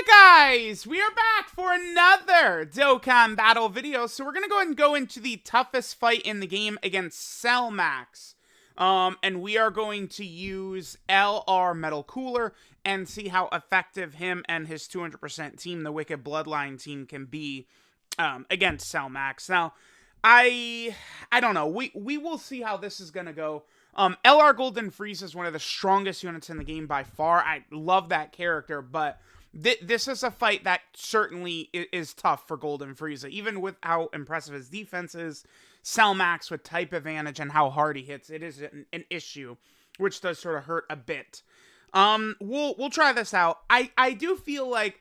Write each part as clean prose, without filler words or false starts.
guys, we are back for another Dokkan battle video. So we're gonna go ahead and go into the toughest fight in the game against Cellmax. And we are going to use LR Metal Cooler and see how effective him and his 200% team, the Wicked Bloodline team, can be against Cellmax. Now, I don't know. We will see how this is gonna go. LR Golden Frieza is one of the strongest units in the game by far. I love that character, but this is a fight that certainly is tough for Golden Frieza. Even with how impressive his defense is, Cellmax with type advantage and how hard he hits, it is an issue, which does sort of hurt a bit. We'll try this out. I do feel like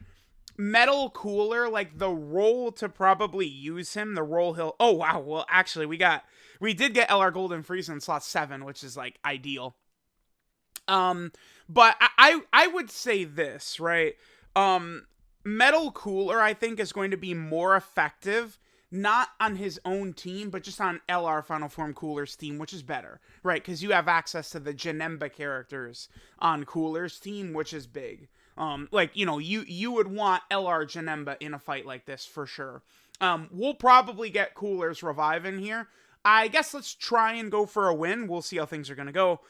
Metal Cooler, like the role to probably use him, the role he'll... Oh, wow. Well, actually, we did get LR Golden Frieza in slot 7, which is, like, ideal. But I would say this, right? Metal Cooler, I think, is going to be more effective, not on his own team, but just on LR Final Form Cooler's team, which is better, right? Because you have access to the Janemba characters on Cooler's team, which is big. Like, you know, you would want LR Janemba in a fight like this for sure. We'll probably get Cooler's revive in here. I guess let's try and go for a win. We'll see how things are going to go.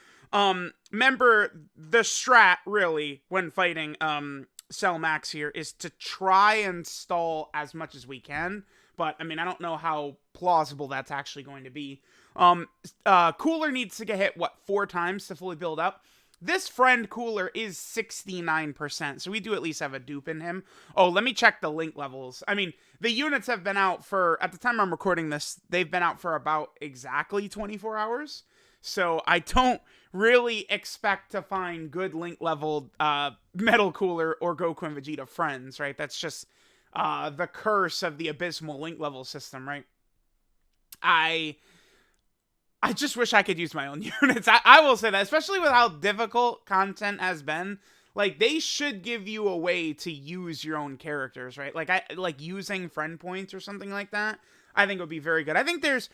Remember, the strat, really, when fighting Cellmax here, is to try and stall as much as we can. But, I mean, I don't know how plausible that's actually going to be. Cooler needs to get hit, 4 times to fully build up? This friend Cooler is 69%, so we do at least have a dupe in him. Oh, let me check the link levels. I mean, the units have been out for, at the time I'm recording this, they've been out for about exactly 24 hours. So I don't really expect to find good link leveled Metal Cooler or Goku and Vegeta friends, right? That's just the curse of the abysmal link level system, right? I just wish I could use my own units. I will say that, especially with how difficult content has been. Like, they should give you a way to use your own characters, right? Like using friend points or something like that. I think would be very good. I think there's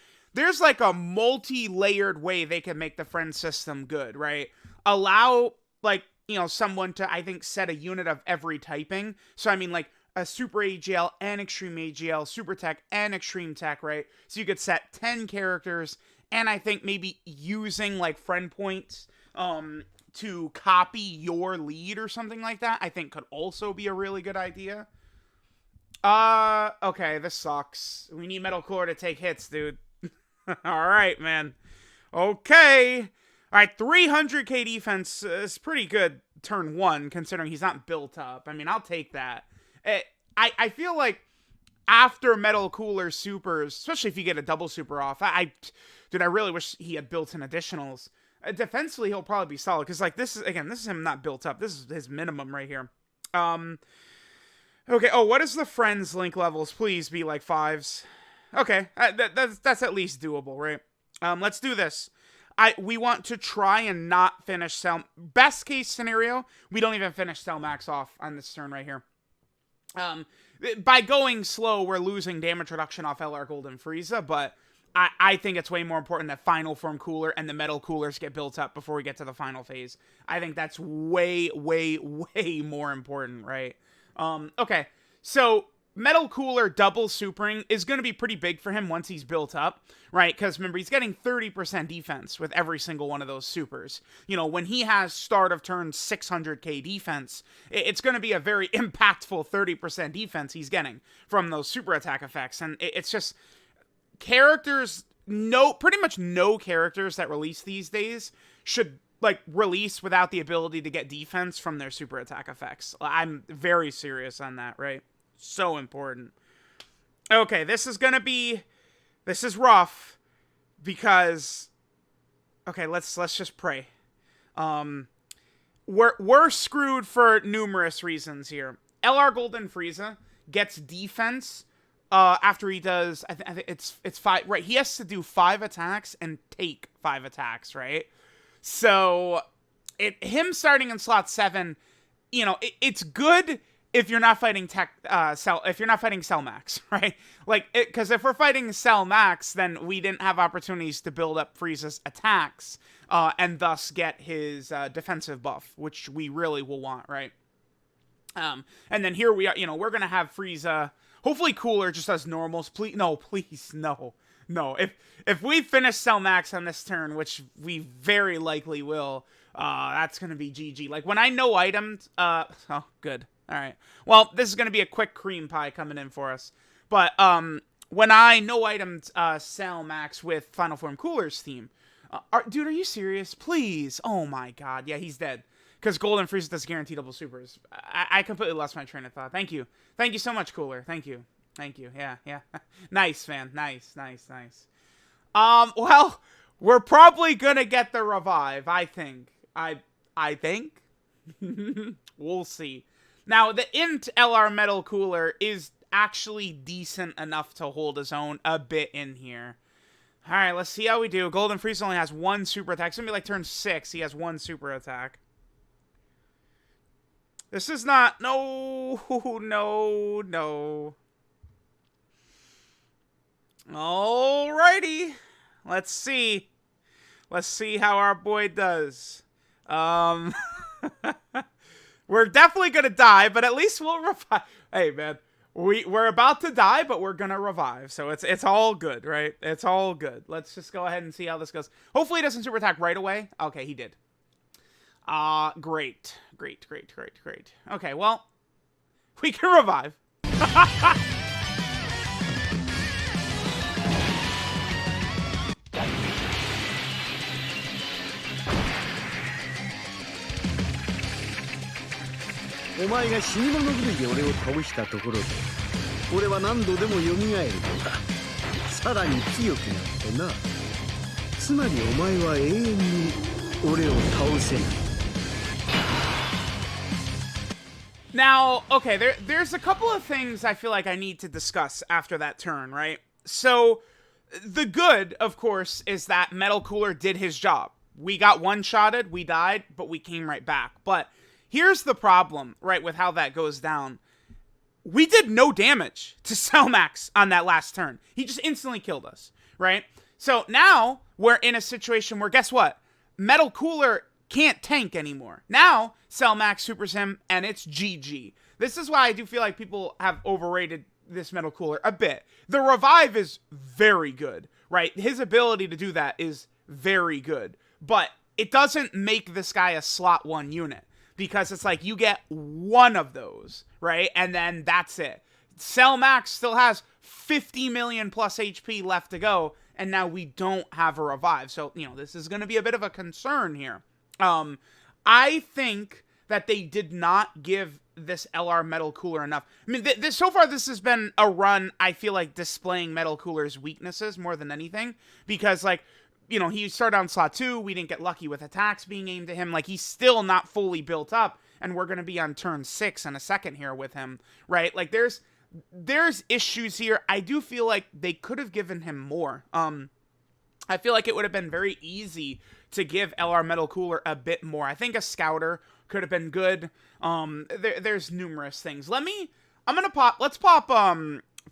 like a multi-layered way they can make the friend system good, right? Allow, like, you know, someone to, I think, set a unit of every typing. So, I mean, like, a Super AGL and Extreme AGL, Super Tech and Extreme Tech, right? So you could set 10 characters, and I think maybe using, like, friend points to copy your lead or something like that, I think could also be a really good idea. Okay, this sucks. We need Metal Core to take hits, dude. Alright, man. Okay. Alright, 300k defense is pretty good turn 1, considering he's not built up. I mean, I'll take that. I feel like after Metal Cooler supers, especially if you get a double super off, dude, I really wish he had built-in additionals. Defensively, he'll probably be solid, because, like, this is him not built up. This is his minimum right here. Okay, oh, what is the friends link levels? Please be, like, 5s. Okay, that's at least doable, right? Let's do this. We want to try and not finish best case scenario, we don't even finish Cellmax off on this turn right here. By going slow, we're losing damage reduction off LR Golden Frieza, but I think it's way more important that Final Form Cooler and the Metal Coolers get built up before we get to the final phase. I think that's way, way, way more important, right? Okay, so Metal Cooler double supering is going to be pretty big for him once he's built up, right? Because remember, he's getting 30% defense with every single one of those supers. You know, when he has start of turn 600k defense, it's going to be a very impactful 30% defense he's getting from those super attack effects. And it's just characters, pretty much no characters that release these days should, like, release without the ability to get defense from their super attack effects. I'm very serious on that, right? So important. Okay, this is rough because, okay, let's just pray. We're screwed for numerous reasons here. LR Golden Frieza gets defense after he does, I think it's 5, right? He has to do 5 attacks and take 5 attacks, right? So him starting in slot 7, you know, it's good if you're not fighting Cellmax, right? Like, because if we're fighting Cellmax, then we didn't have opportunities to build up Frieza's attacks, and thus get his defensive buff, which we really will want, right? And then here we are, we're going to have Frieza, hopefully Cooler just as normals. Please, no, please, no. No, if we finish Cell Max on this turn, which we very likely will, that's going to be GG. Like, when I no itemed, oh, good. All right. Well, this is going to be a quick cream pie coming in for us. But, when I no itemed, Cell Max with Final Form Cooler's team, dude, are you serious? Please. Oh my god. Yeah, he's dead. Because Golden Frieza does guarantee double supers. I completely lost my train of thought. Thank you. Thank you so much, Cooler. Thank you. Thank you. Yeah, yeah. Nice, man. Nice. Well, we're probably gonna get the revive, I think. I think? We'll see. Now, the Int LR Metal Cooler is actually decent enough to hold his own a bit in here. Alright, let's see how we do. Golden Frieza only has one super attack. It's gonna be like turn 6. He has one super attack. This is not... No. Alrighty. Let's see. Let's see how our boy does. We're definitely gonna die, but at least we'll revive. Hey, man. We're about to die, but we're gonna revive. So it's all good, right? It's all good. Let's just go ahead and see how this goes. Hopefully he doesn't super attack right away. Okay, he did. Great. Okay, well, we can revive. お前が死に物狂いで俺を倒したところで俺は何度でも蘇るのださらに強くなってなつまりお前は永遠に俺を倒せない Now, okay, there's a couple of things I feel like I need to discuss after that turn, right? So, the good, of course, is that Metal Cooler did his job. We got one-shotted, we died, but we came right back. But here's the problem, right, with how that goes down. We did no damage to Cell Max on that last turn. He just instantly killed us, right? So now we're in a situation where, guess what? Metal Cooler can't tank anymore. Now, Cell Max supers him, and it's GG. This is why I do feel like people have overrated this Metal Cooler a bit. The revive is very good, right? His ability to do that is very good. But it doesn't make this guy a slot 1 unit. Because it's like, you get one of those, right? And then that's it. Cell Max still has 50 million plus HP left to go, and now we don't have a revive. So, this is going to be a bit of a concern here. I think that they did not give this LR Metal Cooler enough. I mean, so far this has been a run, I feel like, displaying Metal Cooler's weaknesses more than anything. Because, like, he started on slot 2, we didn't get lucky with attacks being aimed at him. Like, he's still not fully built up, and we're going to be on turn 6 in a second here with him, right? Like, there's issues here. I do feel like they could have given him more. I feel like it would have been very easy to give LR Metal Cooler a bit more. I think a Scouter could have been good. There's numerous things. Let's pop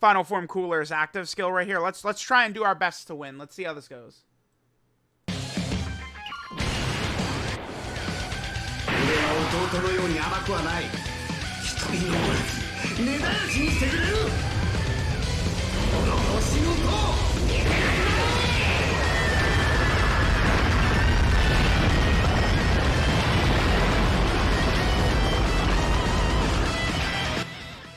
Final Form Cooler's active skill right here. Let's try and do our best to win. Let's see how this goes. 弟のように甘くはない一人残らず根絶やしにしてくれるこの星の塔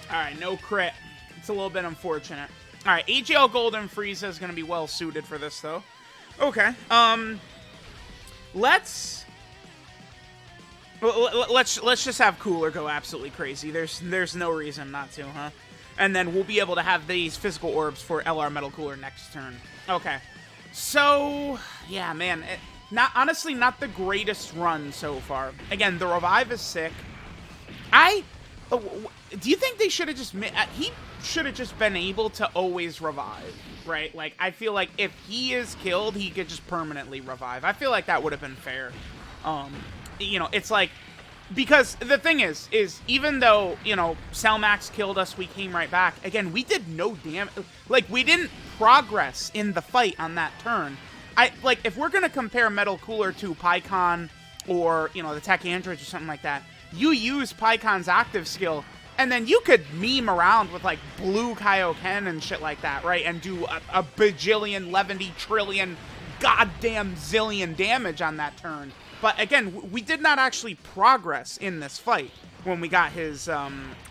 Alright, no crit. It's a little bit unfortunate. Alright, AGL Golden Frieza is going to be well suited for this, though. Okay, let's just have Cooler go absolutely crazy. There's no reason not to, huh? And then we'll be able to have these physical orbs for LR Metal Cooler next turn. Okay. So, yeah, man. Honestly, not the greatest run so far. Again, the revive is sick. Do you think they should have just... he should have just been able to always revive, right? Like, I feel like if he is killed, he could just permanently revive. I feel like that would have been fair. It's like, because the thing is even though, Cell Max killed us, we came right back. Again, we did no damage. Like, we didn't progress in the fight on that turn. If we're going to compare Metal Cooler to PyCon or, the Tech Androids or something like that, you use Pycon's active skill, and then you could meme around with, like, blue Kaioken and shit like that, right? And do a bajillion, 70 trillion, goddamn zillion damage on that turn. But again, we did not actually progress in this fight when we got his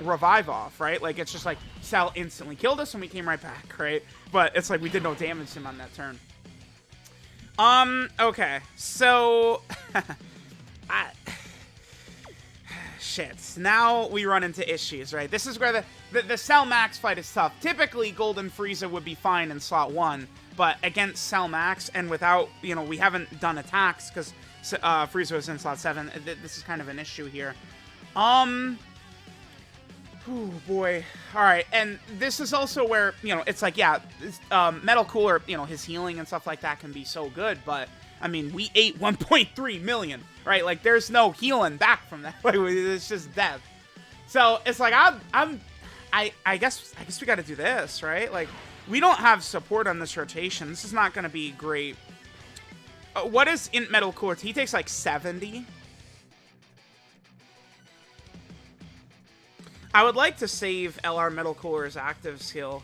revive off, right? Like, it's just like, Cell instantly killed us and we came right back, right? But it's like we did no damage to him on that turn. Okay. So, shit. Now we run into issues, right? This is where the Cell Max fight is tough. Typically, Golden Frieza would be fine in slot 1, but against Cell Max and without, you know, we haven't done attacks because Frieza was in slot 7. This is kind of an issue here. Oh boy. Alright, and this is also where, you know, it's like, yeah, Metal Cooler, you know, his healing and stuff like that can be so good, but, I mean, we ate 1.3 million, right? Like, there's no healing back from that. Like, it's just death. So, it's like, I guess we gotta do this, right? Like, we don't have support on this rotation. This is not gonna be great. What is Int Metal Cooler? He takes, like, 70? I would like to save LR Metal Cooler's active skill.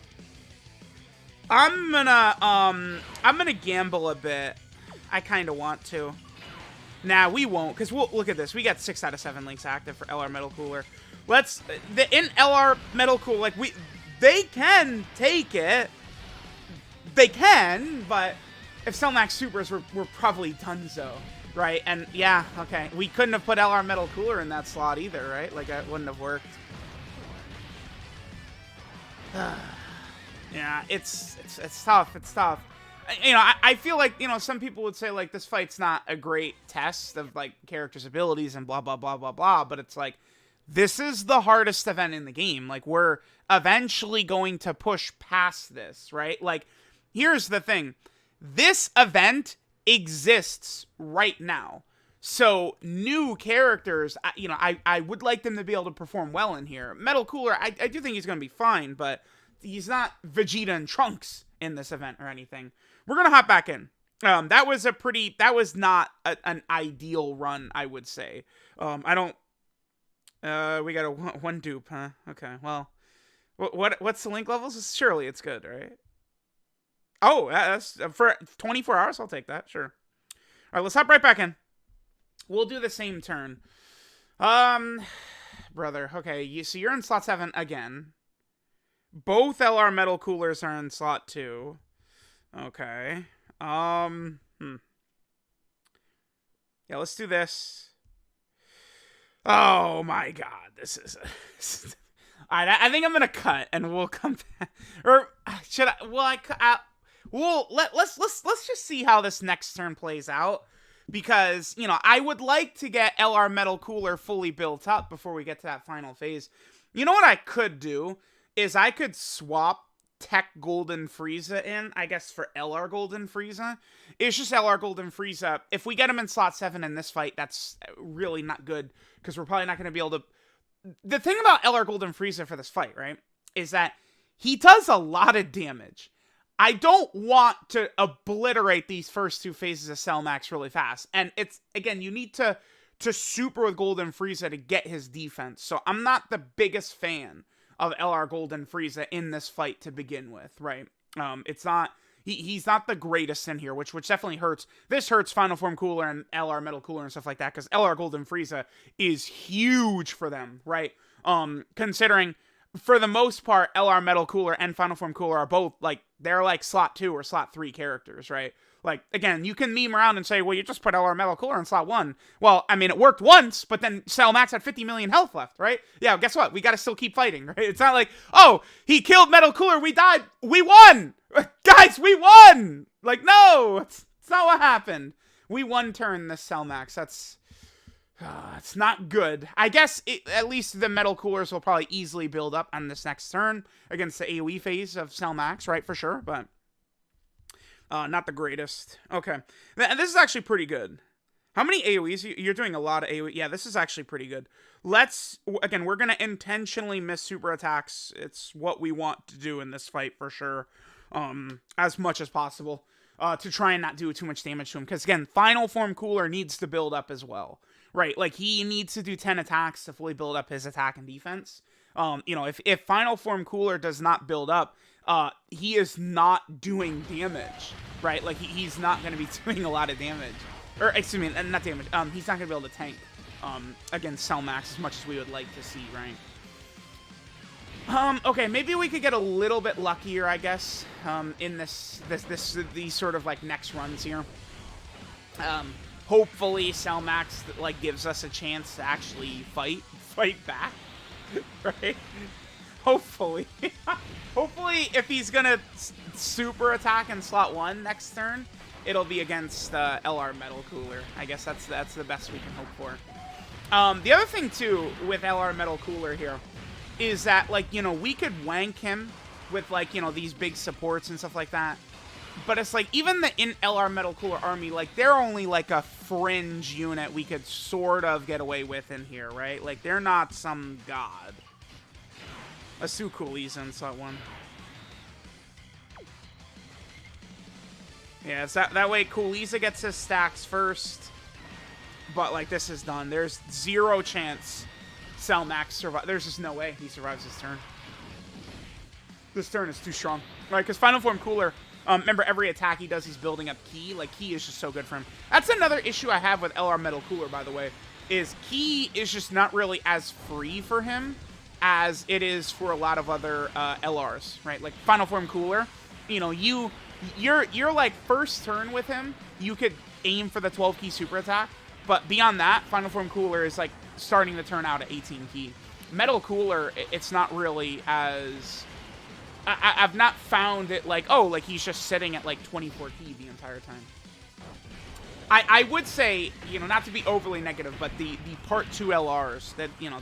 I'm gonna gamble a bit. I kind of want to. Nah, we won't, because we'll look at this. We got 6 out of 7 links active for LR Metal Cooler. In LR Metal Cooler, like, they can take it. They can, but if Cell Max Supers were probably donezo, right? And yeah, okay. We couldn't have put LR Metal Cooler in that slot either, right? Like, that wouldn't have worked. Yeah, it's tough. It's tough. You know, I feel like, you know, some people would say, like, this fight's not a great test of, like, characters' abilities and blah, blah, blah, blah, blah, but it's like, this is the hardest event in the game. Like, we're eventually going to push past this, right? Like, here's the thing. This event exists right now. So, new characters, you know, I would like them to be able to perform well in here. Metal Cooler, I do think he's going to be fine, but he's not Vegeta and Trunks in this event or anything. We're going to hop back in. That was not an ideal run, I would say. We got a one dupe, huh? Okay, well, what's the link levels? Surely it's good, right? Oh, that's for 24 hours. I'll take that, sure. All right, let's hop right back in. We'll do the same turn. Brother, okay, so you're in slot 7 again. Both LR Metal Coolers are in slot 2. Okay. Yeah, let's do this. Oh my god, this is Alright, I think I'm gonna cut and we'll come back. Or should I? Let's just see how this next turn plays out. Because, you know, I would like to get LR Metal Cooler fully built up before we get to that final phase. You know what I could do? Is I could swap Tech Golden Frieza in, I guess, for LR Golden Frieza. It's just LR Golden Frieza. If we get him in slot 7 in this fight, that's really not good. Because we're probably not going to be able to... The thing about LR Golden Frieza for this fight, right? Is that he does a lot of damage. I don't want to obliterate these first 2 phases of Cell Max really fast. And it's, again, you need to super with Golden Frieza to get his defense. So I'm not the biggest fan of LR Golden Frieza in this fight to begin with, right? It's not, he's not the greatest in here, which definitely hurts. This hurts Final Form Cooler and LR Metal Cooler and stuff like that, because LR Golden Frieza is huge for them, right? Considering, for the most part, LR Metal Cooler and Final Form Cooler are both, like, they're like slot 2 or slot 3 characters, right? Like, again, you can meme around and say, well, you just put LR Metal Cooler in slot 1. Well, I mean, it worked once, but then Cell Max had 50 million health left, right? Yeah, guess what? We gotta still keep fighting, right? It's not like, oh, he killed Metal Cooler, we died, we won! Guys, we won! Like, no! It's not what happened. We one turn this Cell Max. That's... it's not good. I guess at least the Metal Coolers will probably easily build up on this next turn against the AoE phase of Cell Max, right? For sure, but not the greatest. Okay. This is actually pretty good. How many AoEs? You're doing a lot of AoE. Yeah, this is actually pretty good. Again, we're going to intentionally miss super attacks. It's what we want to do in this fight for sure. As much as possible. To try and not do too much damage to him. Because, again, Final Form Cooler needs to build up as well. right? Like, he needs to do 10 attacks to fully build up his attack and defense. You know, if Final Form Cooler does not build up, he is not doing damage, right? Like, he's not going to be doing a lot of damage. Or, excuse me, not damage. He's not going to be able to tank against Cell Max as much as we would like to see, right? Okay, maybe we could get a little bit luckier, I guess, in these sort of, like, next runs here. Hopefully Cell Max, like, gives us a chance to actually fight back, right? Hopefully. Hopefully, if he's gonna super attack in slot 1 next turn, it'll be against LR Metal Cooler. I guess that's the best we can hope for. The other thing, too, with LR Metal Cooler here is that, like, you know, we could wank him with, like, you know, these big supports and stuff like that. But it's like, even the LR Metal Cooler army, like, they're only, like, a fringe unit we could sort of get away with in here, right? Like, they're not some god. Let's do Coolies in slot 1. Yeah, it's that way Coolies gets his stacks first. But, like, this is done. There's 0 chance Cell Max survive. There's just no way he survives this turn. This turn is too strong. Right, because Final Form Cooler, remember, every attack he does, he's building up Ki. Like, Ki is just so good for him. That's another issue I have with LR Metal Cooler, by the way, is Ki is just not really as free for him as it is for a lot of other LRs, right? Like, Final Form Cooler, you know, you're like, first turn with him, you could aim for the 12 Ki super attack, but beyond that, Final Form Cooler is, like, starting to turn out at 18 Ki. Metal Cooler, it's not really as... I've not found it like, oh, like, he's just sitting at, like, 24 Ki the entire time. I would say, you know, not to be overly negative, but the Part 2 LRs, that, you know,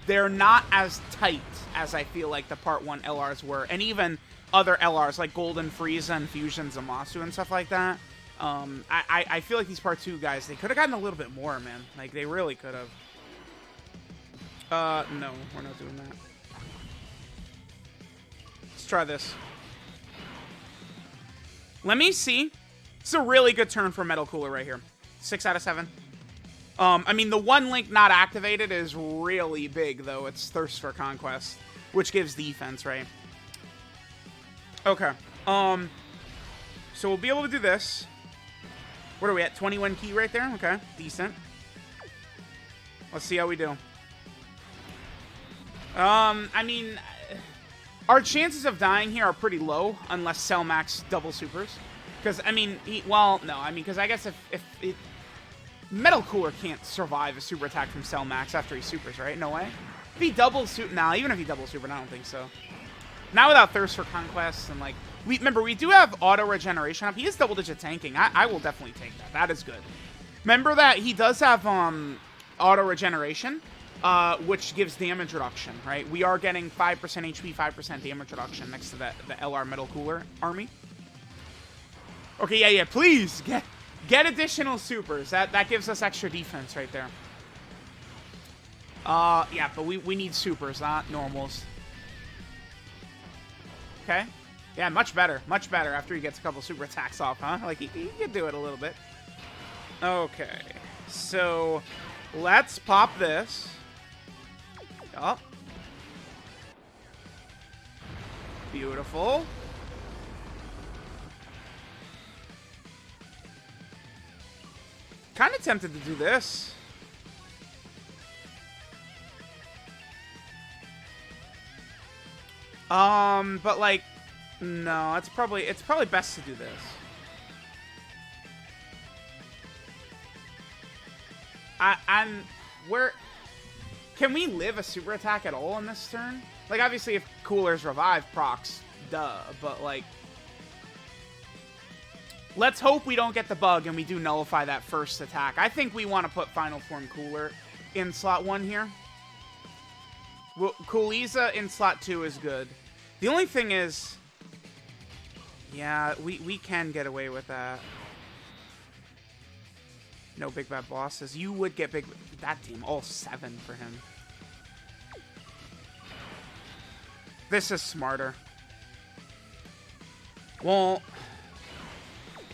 they're not as tight as I feel like the Part 1 LRs were. And even other LRs, like Golden Frieza and Fusion Zamasu and stuff like that. I feel like these Part 2 guys, they could have gotten a little bit more, man. Like, they really could have. No, we're not doing that. Let's try this. Let me see. It's a really good turn for Metal Cooler right here. 6 out of 7. I mean, the one link not activated is really big, though. It's Thirst for Conquest, which gives defense, right? Okay. So we'll be able to do this. What are we at? 21 Ki right there? Okay, decent. Let's see how we do. I mean, our chances of dying here are pretty low, unless Cell Max double supers. Because, I mean, well, no, I mean, because I guess if Metal Cooler can't survive a super attack from Cell Max after he supers, right? No way. If he double super, nah, even if he double super, I don't think so. Not without Thirst for Conquest, and, like, remember, we do have auto regeneration up. He is double-digit tanking. I will definitely take that. That is good. Remember that he does have auto regeneration, which gives damage reduction, right? We are getting 5% HP, 5% damage reduction next to the LR Metal Cooler army. Okay, yeah, please get additional supers. That gives us extra defense right there. Yeah, but we need supers, not normals. Okay. Yeah, much better after he gets a couple super attacks off, huh? Like, he can do it a little bit. Okay, so let's pop this. Yup. Beautiful. Kind of tempted to do this. But, like, no, it's probably best to do this. Can we live a super attack at all in this turn? Like, obviously, if Coolers revive procs, duh, but, like, let's hope we don't get the bug and we do nullify that first attack. I think we want to put Final Form Cooler in slot 1 here. Well, Cooliza in slot 2 is good. The only thing is, yeah, we can get away with that. No big bad bosses. You would get big... That team, all 7 for him. This is smarter. Well...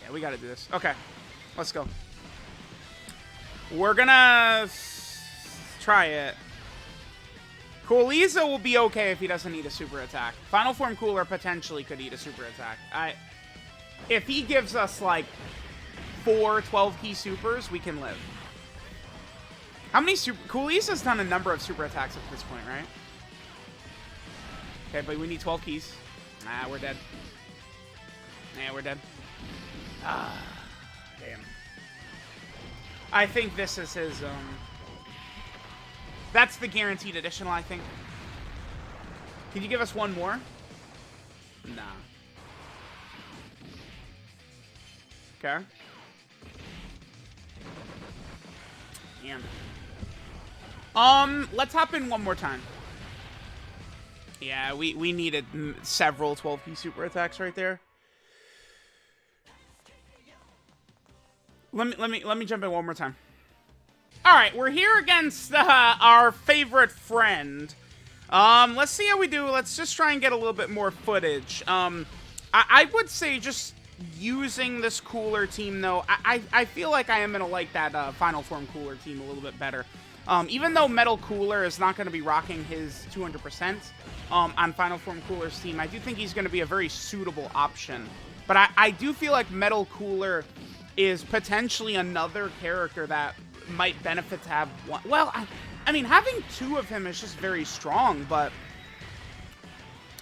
Yeah, we gotta do this. Okay. Let's go. We're gonna try it. Cooliza will be okay if he doesn't eat a super attack. Final Form Cooler potentially could eat a super attack. If he gives us, like, 4 12-key supers, we can live. How many Cooliza's done a number of super attacks at this point, right? Okay, but we need 12 keys. Nah, we're dead. Nah, we're dead. Ah, damn. I think this is his, That's the guaranteed additional, I think. Can you give us one more? Nah. Okay. Damn. Let's hop in one more time. Yeah, we needed several 12-key super attacks right there. Let me jump in one more time. All right, we're here against our favorite friend. Let's see how we do. Let's just try and get a little bit more footage. I would say just using this cooler team, though, I feel like I am going to like that Final Form Cooler team a little bit better. Even though Metal Cooler is not going to be rocking his 200% on Final Form Cooler's team, I do think he's going to be a very suitable option. But I do feel like Metal Cooler is potentially another character that might benefit to have one. Well, I mean, having 2 of him is just very strong, but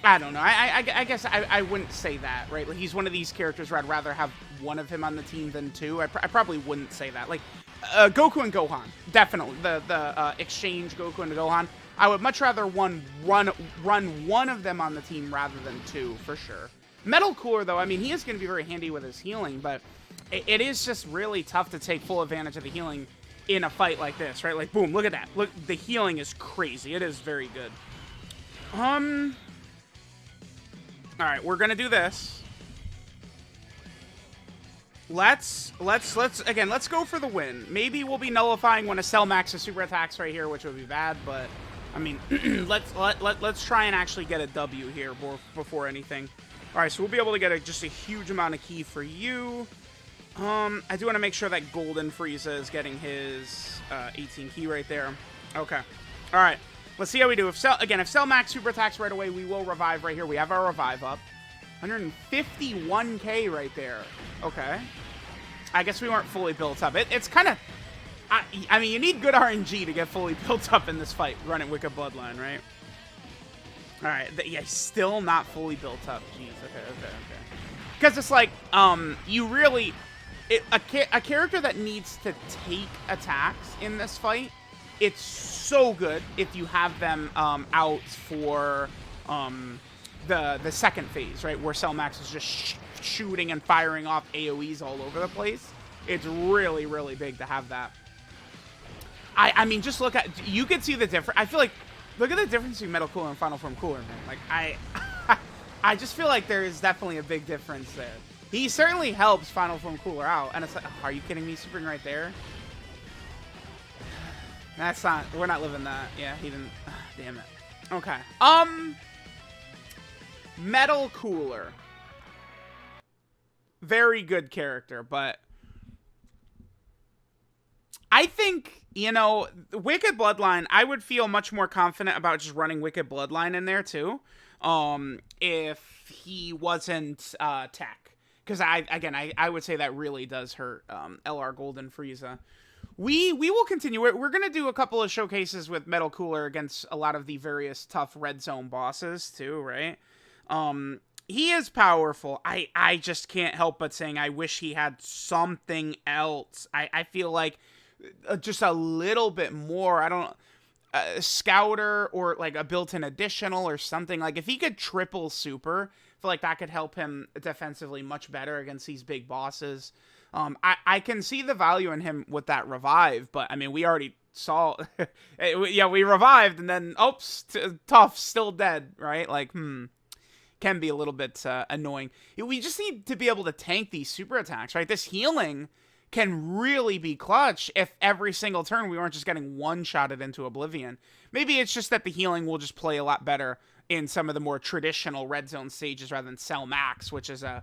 I don't know. I guess I wouldn't say that, right? Like, he's one of these characters where I'd rather have 1 of him on the team than 2. I probably wouldn't say that. Like, Goku and Gohan, definitely. The exchange Goku and Gohan. I would much rather run 1 of them on the team rather than 2, for sure. Metal Cooler, though, I mean, he is going to be very handy with his healing, but it is just really tough to take full advantage of the healing in a fight like this, right? Like, boom, look at that. Look, the healing is crazy. It is very good. All right, we're gonna do this. Let's go for the win. Maybe we'll be nullifying one of Cell Max's super attacks right here, which would be bad, but I mean, let's try and actually get a W here before anything. All right, so we'll be able to get just a huge amount of ki for you. I do want to make sure that Golden Frieza is getting his 18 ki right there. Okay. All right. Let's see how we do. If Cell Max super attacks right away, we will revive right here. We have our revive up. 151k right there. Okay. I guess we weren't fully built up. It's kind of... I mean, you need good RNG to get fully built up in this fight, running Wicked Bloodline, right? All right. Yeah, still not fully built up. Jeez. Okay. Because it's like, you really... a character that needs to take attacks in this fight, it's so good if you have them out for the second phase, right? Where Cell Max is just shooting and firing off AoEs all over the place. It's really, really big to have that. I mean, just look at... You can see the difference. I feel like... Look at the difference between Metal Cooler and Final Form Cooler, man. Like, I just feel like there is definitely a big difference there. He certainly helps Final Form Cooler out. And it's like, oh, are you kidding me? Supering right there? That's not... We're not living that. Yeah, he didn't... damn it. Okay. Metal Cooler. Very good character, but... I think, you know, Wicked Bloodline, I would feel much more confident about just running Wicked Bloodline in there, too. If he wasn't tech. Because, I would say that really does hurt LR Golden Frieza. We will continue. We're going to do a couple of showcases with Metal Cooler against a lot of the various tough Red Zone bosses, too, right? He is powerful. I just can't help but saying I wish he had something else. I feel like just a little bit more. I don't... Scouter or like a built-in additional or something. Like if he could triple super, I feel like that could help him defensively much better against these big bosses. I can see the value in him with that revive, but I mean, we already saw... yeah, we revived and then, oops, tough, still dead, right? Like, can be a little bit annoying. We just need to be able to tank these super attacks, right? This healing can really be clutch if every single turn we weren't just getting one-shotted into oblivion. Maybe it's just that the healing will just play a lot better in some of the more traditional Red Zone stages rather than Cell Max, which is a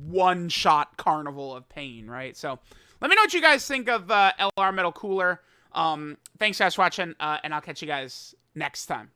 one-shot carnival of pain, right? So Let me know what you guys think of LR Metal Cooler. Thanks guys for watching, and I'll catch you guys next time.